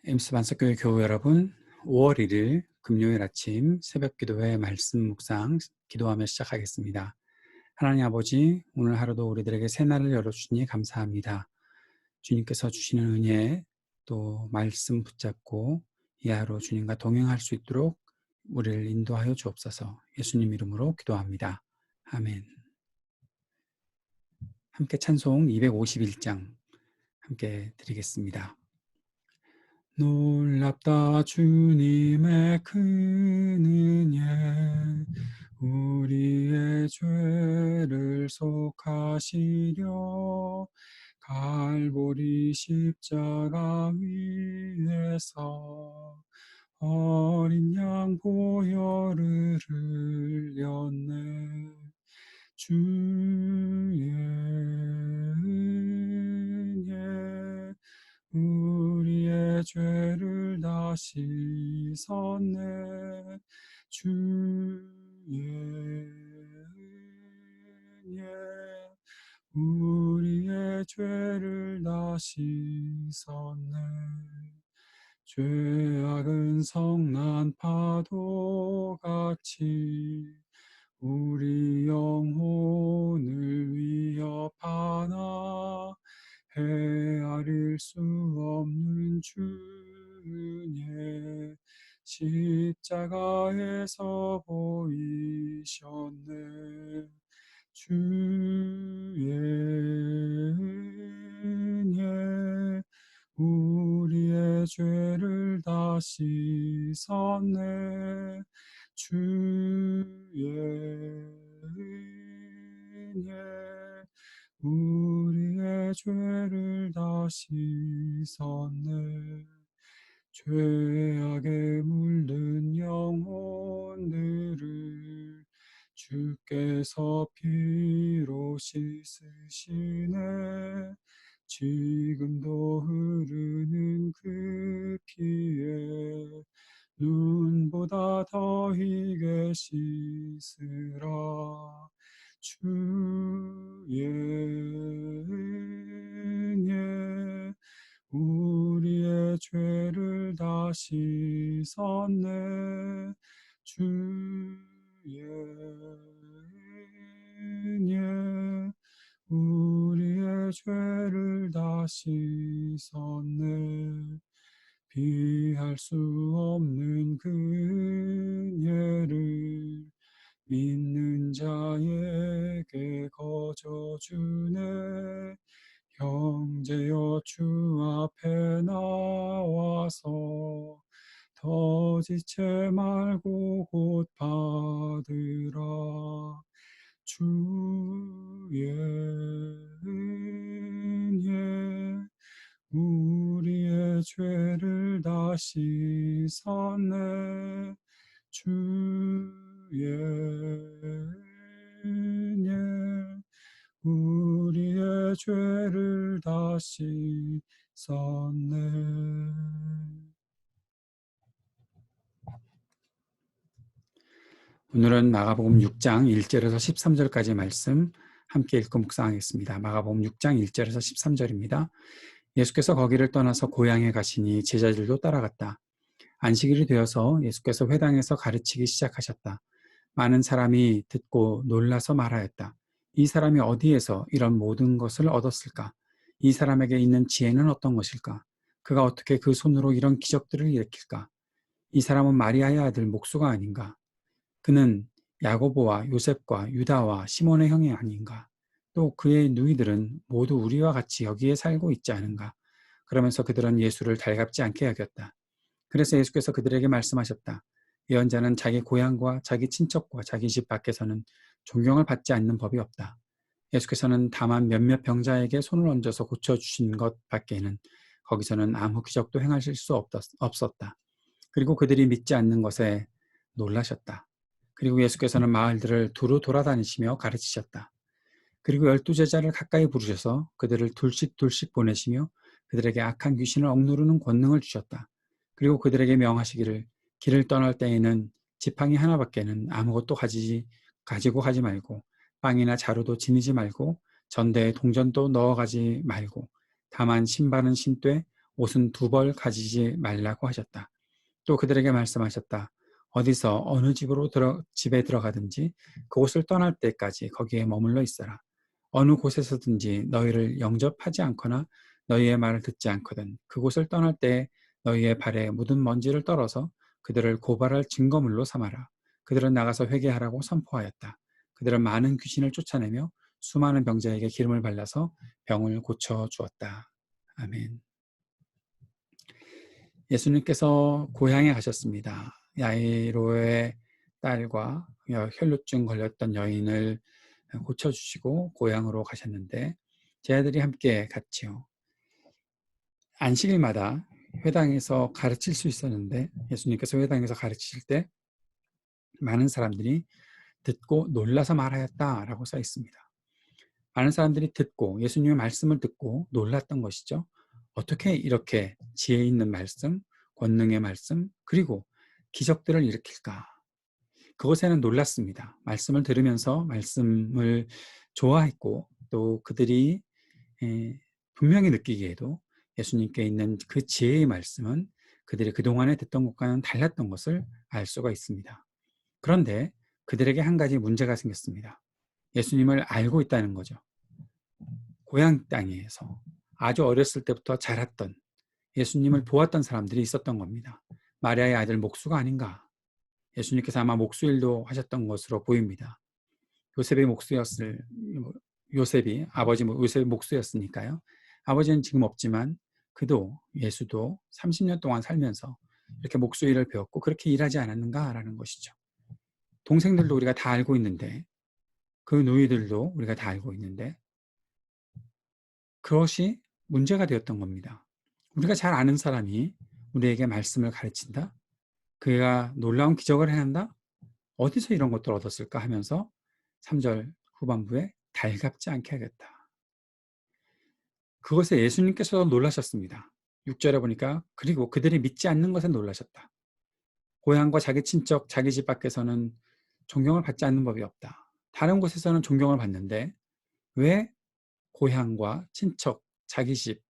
엠스 반석교회 교우 여러분, 5월 1일 금요일 아침 새벽기도회 말씀 묵상 기도하며 시작하겠습니다. 하나님 아버지, 오늘 하루도 우리들에게 새날을 열어주시니 감사합니다. 주님께서 주시는 은혜, 또 말씀 붙잡고 이 하루 주님과 동행할 수 있도록 우리를 인도하여 주옵소서. 예수님 이름으로 기도합니다. 아멘. 함께 찬송 251장 함께 드리겠습니다. 놀랍다 주님의 큰 은혜, 우리의 죄를 속하시려 갈보리 십자가 위에서 어린 양 보혈을 흘렸네. 주의 은혜 우리의 죄를 다 씻었네. 주의 은혜 우리의 죄를 다 씻었네. 죄악은 성난 파도같이 우리 영혼을 위협하나 헤아릴 수 없는 주의 십자가에서 보이셨네. 주의 은혜 우리의 죄를 다 씻었네. 주의 은혜 우리의 죄를 다 씻었네. 죄악에 물든 영혼들을 주께서 피로 씻으시네. 지금도 흐르는 그 피에 눈보다 더 희게 씻으라. 주의 은혜 우리의 죄를 다 씻었네. 주의 은혜 우리의 죄를 다 씻었네. 비할 수 없는 그 은혜를 믿는 자에게 거저 주네. 형제여 주 앞에 나와서 더 지체 말고 곧 받으라. 주의 은혜 우리의 죄를 다 씻었네. 주의 은혜 우리의 죄를 다 씻었네. 오늘은 마가복음 6장 1절에서 13절까지 말씀 함께 읽고 묵상하겠습니다. 마가복음 6장 1절에서 13절입니다. 예수께서 거기를 떠나서 고향에 가시니 제자들도 따라갔다. 안식일이 되어서 예수께서 회당에서 가르치기 시작하셨다. 많은 사람이 듣고 놀라서 말하였다. 이 사람이 어디에서 이런 모든 것을 얻었을까? 이 사람에게 있는 지혜는 어떤 것일까? 그가 어떻게 그 손으로 이런 기적들을 일으킬까? 이 사람은 마리아의 아들 목수가 아닌가? 그는 야고보와 요셉과 유다와 시몬의 형이 아닌가? 또 그의 누이들은 모두 우리와 같이 여기에 살고 있지 않은가? 그러면서 그들은 예수를 달갑지 않게 여겼다. 그래서 예수께서 그들에게 말씀하셨다. 예언자는 자기 고향과 자기 친척과 자기 집 밖에서는 존경을 받지 않는 법이 없다. 예수께서는 다만 몇몇 병자에게 손을 얹어서 고쳐주신 것 밖에는 거기서는 아무 기적도 행하실 수 없었다. 그리고 그들이 믿지 않는 것에 놀라셨다. 그리고 예수께서는 마을들을 두루 돌아다니시며 가르치셨다. 그리고 12제자를 가까이 부르셔서 그들을 둘씩 보내시며 그들에게 악한 귀신을 억누르는 권능을 주셨다. 그리고 그들에게 명하시기를 길을 떠날 때에는 지팡이 하나밖에는 아무것도 가지고 가지 말고 빵이나 자루도 지니지 말고 전대에 동전도 넣어가지 말고 다만 신발은 신되 옷은 두 벌 가지지 말라고 하셨다. 또 그들에게 말씀하셨다. 어디서 어느 집에 들어가든지 그곳을 떠날 때까지 거기에 머물러 있어라. 어느 곳에서든지 너희를 영접하지 않거나 너희의 말을 듣지 않거든 그곳을 떠날 때 너희의 발에 묻은 먼지를 떨어서 그들을 고발할 증거물로 삼아라. 그들은 나가서 회개하라고 선포하였다. 그들은 많은 귀신을 쫓아내며 수많은 병자에게 기름을 발라서 병을 고쳐 주었다. 아멘. 예수님께서 고향에 가셨습니다. 야이로의 딸과 혈루증 걸렸던 여인을 고쳐주시고 고향으로 가셨는데 제 아들이 함께 갔지요. 안식일마다 회당에서 가르칠 수 있었는데 예수님께서 회당에서 가르치실 때 많은 사람들이 듣고 놀라서 말하였다라고 써 있습니다. 많은 사람들이 듣고 예수님의 말씀을 듣고 놀랐던 것이죠. 어떻게 이렇게 지혜 있는 말씀, 권능의 말씀, 그리고 기적들을 일으킬까? 그것에는 놀랐습니다. 말씀을 들으면서 말씀을 좋아했고 또 그들이 분명히 느끼기에도 예수님께 있는 그 지혜의 말씀은 그들이 그동안에 듣던 것과는 달랐던 것을 알 수가 있습니다. 그런데 그들에게 한 가지 문제가 생겼습니다. 예수님을 알고 있다는 거죠. 고향 땅에서 아주 어렸을 때부터 자랐던 예수님을 보았던 사람들이 있었던 겁니다. 마리아의 아들 목수가 아닌가. 예수님께서 아마 목수일도 하셨던 것으로 보입니다. 요셉의 목수였을 요셉이 아버지 요셉의 목수였으니까요. 아버지는 지금 없지만 그도 예수도 30년 동안 살면서 이렇게 목수 일을 배웠고 그렇게 일하지 않았는가라는 것이죠. 동생들도 우리가 다 알고 있는데 그 누이들도 우리가 다 알고 있는데 그것이 문제가 되었던 겁니다. 우리가 잘 아는 사람이 우리에게 말씀을 가르친다? 그가 놀라운 기적을 해낸다? 어디서 이런 것들을 얻었을까 하면서 3절 후반부에 달갑지 않게 하겠다. 그것에 예수님께서 놀라셨습니다. 6절에 보니까 그리고 그들이 믿지 않는 것에 놀라셨다. 고향과 자기 친척, 자기 집 밖에서는 존경을 받지 않는 법이 없다. 다른 곳에서는 존경을 받는데 왜 고향과 친척, 자기 집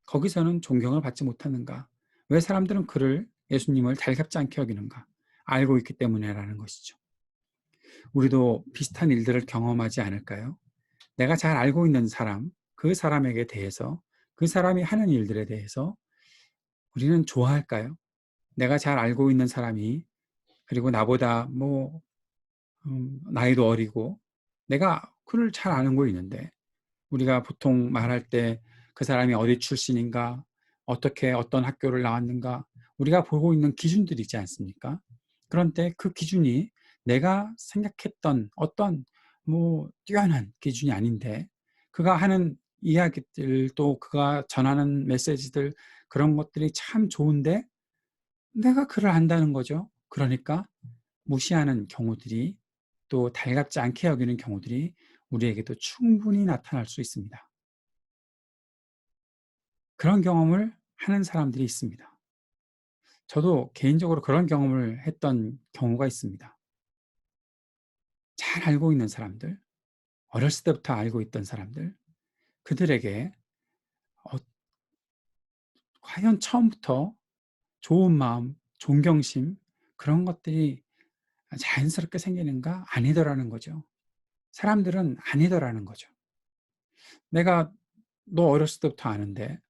거기서는 존경을 받지 못하는가? 왜 사람들은 그를 예수님을 달갑지 않게 여기는가? 알고 있기 때문에라는 것이죠. 우리도 비슷한 일들을 경험하지 않을까요? 내가 잘 알고 있는 사람, 그 사람에게 대해서 그 사람이 하는 일들에 대해서 우리는 좋아할까요? 내가 잘 알고 있는 사람이 그리고 나보다 나이도 어리고 내가 그를 잘 아는 거 있는데 우리가 보통 말할 때 그 사람이 어디 출신인가, 어떻게 어떤 학교를 나왔는가 우리가 보고 있는 기준들이 있지 않습니까? 그런데 그 기준이 내가 생각했던 어떤 뛰어난 기준이 아닌데 그가 하는 이야기들 또 그가 전하는 메시지들 그런 것들이 참 좋은데 내가 그를 안다는 거죠. 그러니까 무시하는 경우들이 또 달갑지 않게 여기는 경우들이 우리에게도 충분히 나타날 수 있습니다. 그런 경험을 하는 사람들이 있습니다. 저도 개인적으로 그런 경험을 했던 경우가 있습니다. 잘 알고 있는 사람들, 어렸을 때부터 알고 있던 사람들, 그들에게 과연 처음부터 좋은 마음, 존경심 그런 것들이 자연스럽게 생기는가? 아니더라는 거죠. 사람들은 아니더라는 거죠. 내가 너 어렸을 때부터 아는데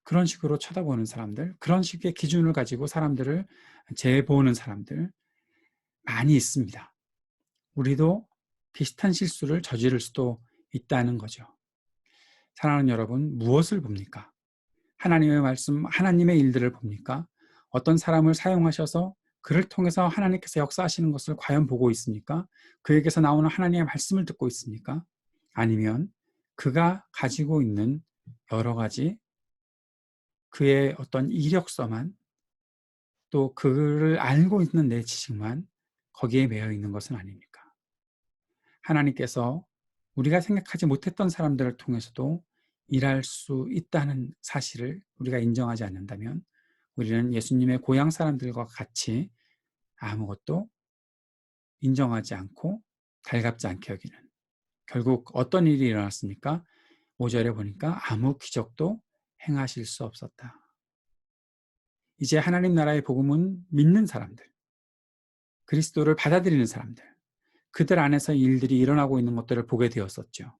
그런 식으로 쳐다보는 사람들, 그런 식의 기준을 가지고 사람들을 재보는 사람들 많이 있습니다. 우리도 비슷한 실수를 저지를 수도 있다는 거죠. 사랑하는 여러분, 무엇을 봅니까? 하나님의 말씀, 하나님의 일들을 봅니까? 어떤 사람을 사용하셔서 그를 통해서 하나님께서 역사하시는 것을 과연 보고 있습니까? 그에게서 나오는 하나님의 말씀을 듣고 있습니까? 아니면 그가 가지고 있는 여러 가지 그의 어떤 이력서만 또 그를 알고 있는 내 지식만 거기에 매여 있는 것은 아닙니까? 하나님께서 우리가 생각하지 못했던 사람들을 통해서도 일할 수 있다는 사실을 우리가 인정하지 않는다면 우리는 예수님의 고향 사람들과 같이 아무것도 인정하지 않고 달갑지 않게 여기는 결국 어떤 일이 일어났습니까? 5절에 보니까 아무 기적도 행하실 수 없었다. 이제 하나님 나라의 복음은 믿는 사람들, 그리스도를 받아들이는 사람들, 그들 안에서 일들이 일어나고 있는 것들을 보게 되었었죠.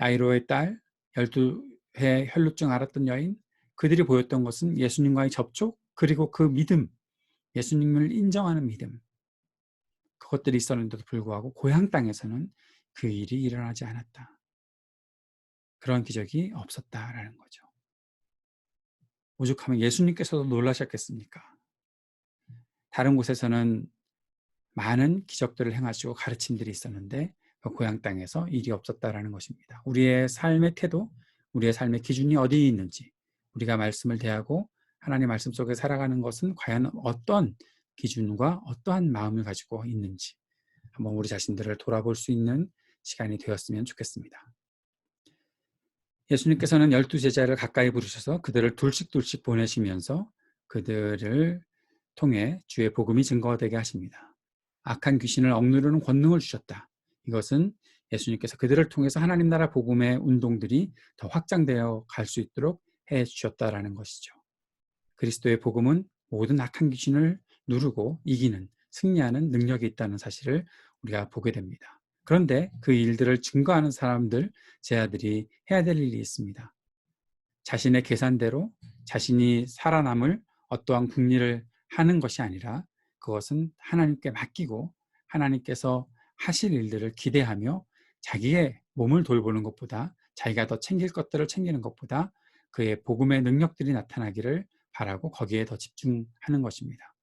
야이로의 딸, 12해 혈루증 앓았던 여인, 그들이 보였던 것은 예수님과의 접촉, 그리고 그 믿음, 예수님을 인정하는 믿음, 그것들이 있었는데도 불구하고 고향 땅에서는 그 일이 일어나지 않았다. 그런 기적이 없었다라는 거죠. 오죽하면 예수님께서도 놀라셨겠습니까? 다른 곳에서는 많은 기적들을 행하시고 가르침들이 있었는데 그 고향 땅에서 일이 없었다라는 것입니다. 우리의 삶의 태도, 우리의 삶의 기준이 어디에 있는지, 우리가 말씀을 대하고 하나님의 말씀 속에 살아가는 것은 과연 어떤 기준과 어떠한 마음을 가지고 있는지 한번 우리 자신들을 돌아볼 수 있는 시간이 되었으면 좋겠습니다. 예수님께서는 12제자를 가까이 부르셔서 그들을 둘씩 보내시면서 그들을 통해 주의 복음이 증거되게 하십니다. 악한 귀신을 억누르는 권능을 주셨다. 이것은 예수님께서 그들을 통해서 하나님 나라 복음의 운동들이 더 확장되어 갈 수 있도록 해 주셨다라는 것이죠. 그리스도의 복음은 모든 악한 귀신을 누르고 이기는, 승리하는 능력이 있다는 사실을 우리가 보게 됩니다. 그런데 그 일들을 증거하는 사람들, 제자들이 해야 될 일이 있습니다. 자신의 계산대로 자신이 살아남을 어떠한 궁리를 하는 것이 아니라 그것은 하나님께 맡기고 하나님께서 하실 일들을 기대하며 자기의 몸을 돌보는 것보다, 자기가 더 챙길 것들을 챙기는 것보다 그의 복음의 능력들이 나타나기를 바라고 거기에 더 집중하는 것입니다.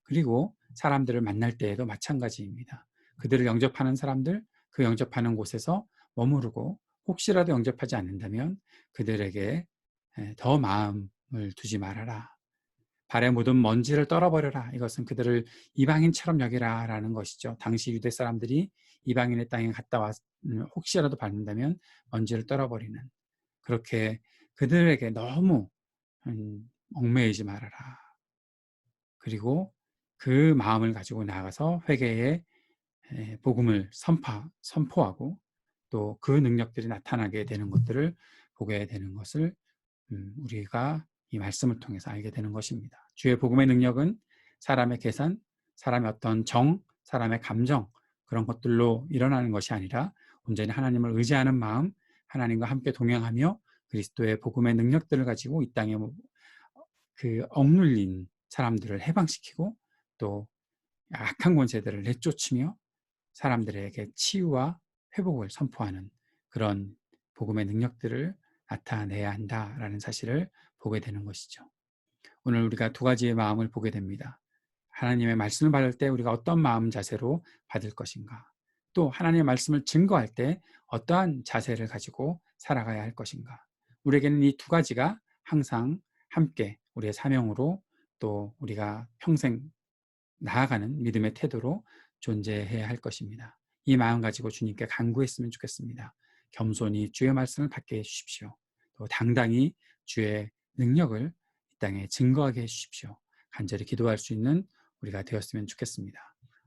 그리고 사람들을 만날 때에도 마찬가지입니다. 그들을 영접하는 사람들, 그 영접하는 곳에서 머무르고 혹시라도 영접하지 않는다면 그들에게 더 마음을 두지 말아라. 발에 묻은 먼지를 떨어버려라. 이것은 그들을 이방인처럼 여기라 라는 것이죠. 당시 유대 사람들이 이방인의 땅에 갔다 왔 혹시라도 받는다면 먼지를 떨어버리는, 그렇게 그들에게 너무 얽매이지 말아라. 그리고 그 마음을 가지고 나아가서 회개의 복음을 선포하고 또 그 능력들이 나타나게 되는 것들을 보게 되는 것을 우리가 이 말씀을 통해서 알게 되는 것입니다. 주의 복음의 능력은 사람의 계산, 사람의 어떤 정, 사람의 감정, 그런 것들로 일어나는 것이 아니라 온전히 하나님을 의지하는 마음, 하나님과 함께 동행하며 그리스도의 복음의 능력들을 가지고 이 땅에 그 억눌린 사람들을 해방시키고 또 악한 권세들을 내쫓으며 사람들에게 치유와 회복을 선포하는 그런 복음의 능력들을 나타내야 한다라는 사실을 보게 되는 것이죠. 오늘 우리가 두 가지의 마음을 보게 됩니다. 하나님의 말씀을 받을 때 우리가 어떤 마음 자세로 받을 것인가, 또 하나님의 말씀을 증거할 때 어떠한 자세를 가지고 살아가야 할 것인가. 우리에게는 이 두 가지가 항상 함께 우리의 사명으로 또 우리가 평생 나아가는 믿음의 태도로 존재해야 할 것입니다. 이 마음 가지고 주님께 간구했으면 좋겠습니다. 겸손히 주의 말씀을 받게 해주십시오. 또 당당히 주의 능력을 이 땅에 증거하게 해주십시오. 간절히 기도할 수 있는 우리가 되었으면 좋겠습니다.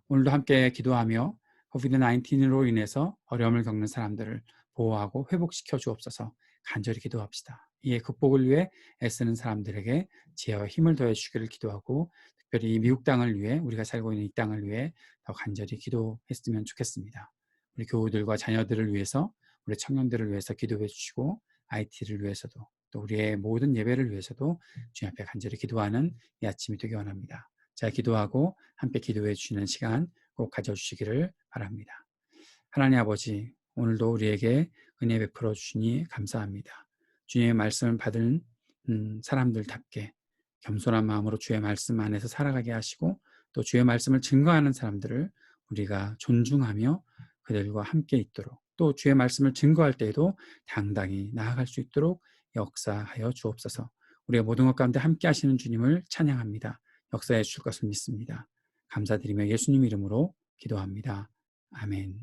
오늘도 함께 기도하며 코비드-19로 인해서 어려움을 겪는 사람들을 보호하고 회복시켜 주옵소서. 간절히 기도합시다. 이에 극복을 위해 애쓰는 사람들에게 지혜와 힘을 더해 주시기를 기도하고 특별히 미국 땅을 위해, 우리가 살고 있는 이 땅을 위해 더 간절히 기도했으면 좋겠습니다. 우리 교우들과 자녀들을 위해서, 우리 청년들을 위해서 기도해 주시고 IT를 위해서도 또 우리의 모든 예배를 위해서도 주님 앞에 간절히 기도하는 이 아침이 되기 원합니다. 자, 기도하고 함께 기도해 주시는 시간 꼭 가져주시기를 바랍니다. 하나님 아버지, 오늘도 우리에게 은혜 베풀어 주시니 감사합니다. 주님의 말씀을 받은 사람들답게 겸손한 마음으로 주의 말씀 안에서 살아가게 하시고 또 주의 말씀을 증거하는 사람들을 우리가 존중하며 그들과 함께 있도록, 또 주의 말씀을 증거할 때에도 당당히 나아갈 수 있도록 역사하여 주옵소서. 우리의 모든 것 가운데 함께 하시는 주님을 찬양합니다. 역사해 주실 것을 믿습니다. 감사드리며 예수님 이름으로 기도합니다. 아멘.